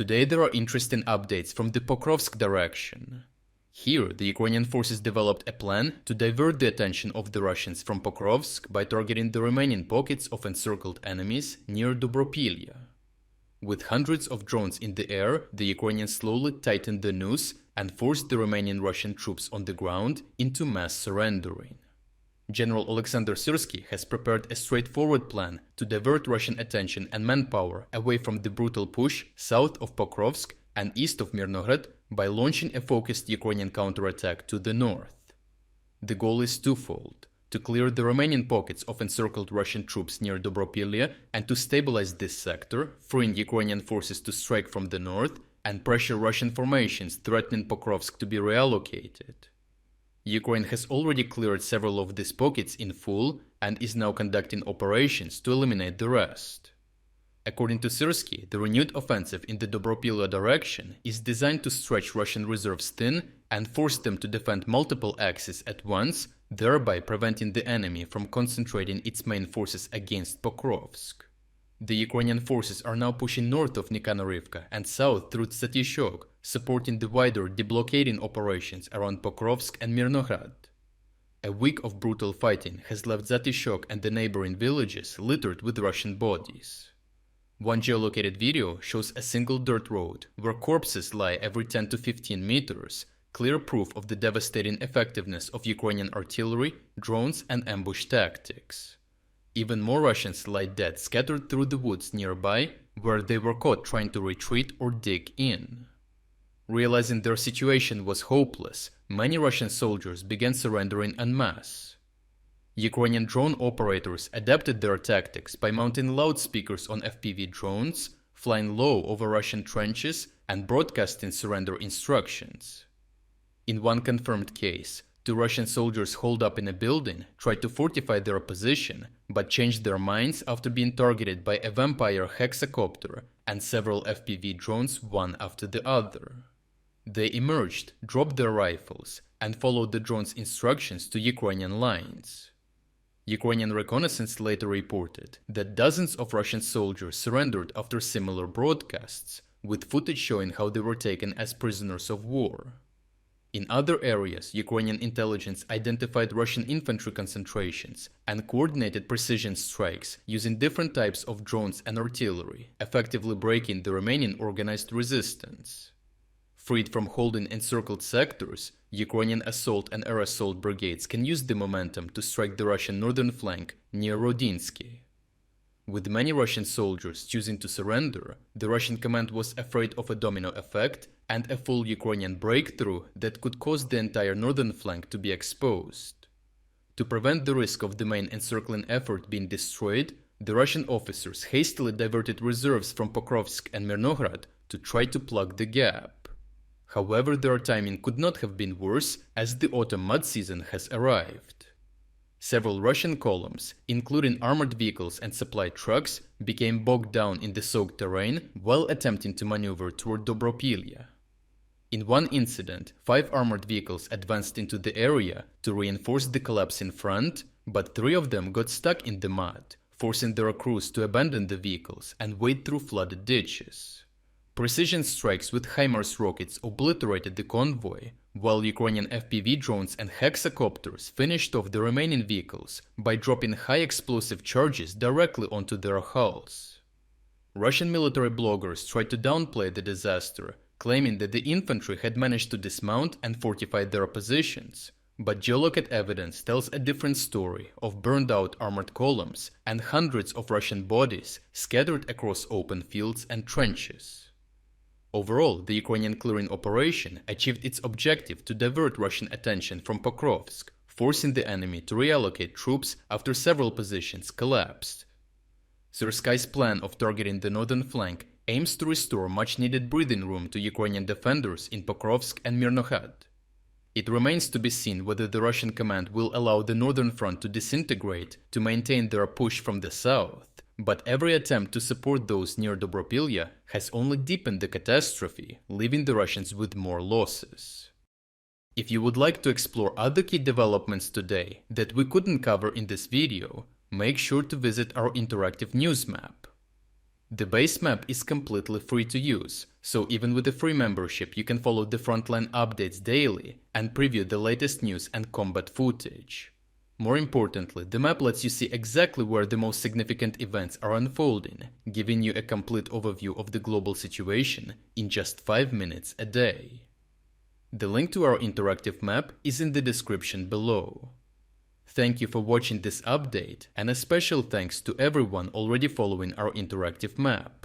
Today there are interesting updates from the Pokrovsk direction. Here, the Ukrainian forces developed a plan to divert the attention of the Russians from Pokrovsk by targeting the remaining pockets of encircled enemies near Dobropillia. With hundreds of drones in the air, the Ukrainians slowly tightened the noose and forced the remaining Russian troops on the ground into mass surrendering. General Oleksandr Syrskyi has prepared a straightforward plan to divert Russian attention and manpower away from the brutal push south of Pokrovsk and east of Myrnohrad by launching a focused Ukrainian counterattack to the north. The goal is twofold: to clear the remaining pockets of encircled Russian troops near Dobropillia and to stabilize this sector, freeing Ukrainian forces to strike from the north and pressure Russian formations threatening Pokrovsk to be reallocated. Ukraine has already cleared several of these pockets in full and is now conducting operations to eliminate the rest. According to Syrskyi, the renewed offensive in the Dobropillia direction is designed to stretch Russian reserves thin and force them to defend multiple axes at once, thereby preventing the enemy from concentrating its main forces against Pokrovsk. The Ukrainian forces are now pushing north of Nikanorovka and south through Tsatyshok, supporting the wider deblockading operations around Pokrovsk and Myrnohrad. A week of brutal fighting has left Tsatyshok and the neighboring villages littered with Russian bodies. One geolocated video shows a single dirt road where corpses lie every 10 to 15 meters, clear proof of the devastating effectiveness of Ukrainian artillery, drones and ambush tactics. Even more Russians lie dead scattered through the woods nearby, where they were caught trying to retreat or dig in. Realizing their situation was hopeless, many Russian soldiers began surrendering en masse. Ukrainian drone operators adapted their tactics by mounting loudspeakers on FPV drones, flying low over Russian trenches, and broadcasting surrender instructions. In one confirmed case, 2 Russian soldiers holed up in a building tried to fortify their position, but changed their minds after being targeted by a vampire hexacopter and several FPV drones one after the other. They emerged, dropped their rifles, and followed the drones' instructions to Ukrainian lines. Ukrainian reconnaissance later reported that dozens of Russian soldiers surrendered after similar broadcasts, with footage showing how they were taken as prisoners of war. In other areas, Ukrainian intelligence identified Russian infantry concentrations and coordinated precision strikes using different types of drones and artillery, effectively breaking the remaining organized resistance. Freed from holding encircled sectors, Ukrainian assault and air assault brigades can use the momentum to strike the Russian northern flank near Rodinsky. With many Russian soldiers choosing to surrender, the Russian command was afraid of a domino effect and a full Ukrainian breakthrough that could cause the entire northern flank to be exposed. To prevent the risk of the main encircling effort being destroyed, the Russian officers hastily diverted reserves from Pokrovsk and Myrnohrad to try to plug the gap. However, their timing could not have been worse, as the autumn mud season has arrived. Several Russian columns, including armored vehicles and supply trucks, became bogged down in the soaked terrain while attempting to maneuver toward Dobropillia. In one incident, 5 armored vehicles advanced into the area to reinforce the collapse in front, but 3 of them got stuck in the mud, forcing their crews to abandon the vehicles and wade through flooded ditches. Precision strikes with HIMARS rockets obliterated the convoy, while Ukrainian FPV drones and hexacopters finished off the remaining vehicles by dropping high explosive charges directly onto their hulls. Russian military bloggers tried to downplay the disaster, claiming that the infantry had managed to dismount and fortify their positions, but geolocated evidence tells a different story of burned-out armored columns and hundreds of Russian bodies scattered across open fields and trenches. Overall, the Ukrainian clearing operation achieved its objective to divert Russian attention from Pokrovsk, forcing the enemy to reallocate troops after several positions collapsed. Syrskyi's plan of targeting the northern flank aims to restore much-needed breathing room to Ukrainian defenders in Pokrovsk and Myrnohrad. It remains to be seen whether the Russian command will allow the northern front to disintegrate to maintain their push from the south, but every attempt to support those near Dobropillia has only deepened the catastrophe, leaving the Russians with more losses. If you would like to explore other key developments today that we couldn't cover in this video, make sure to visit our interactive news map. The base map is completely free to use, so even with a free membership you can follow the frontline updates daily and preview the latest news and combat footage. More importantly, the map lets you see exactly where the most significant events are unfolding, giving you a complete overview of the global situation in just 5 minutes a day. The link to our interactive map is in the description below. Thank you for watching this update, and a special thanks to everyone already following our interactive map.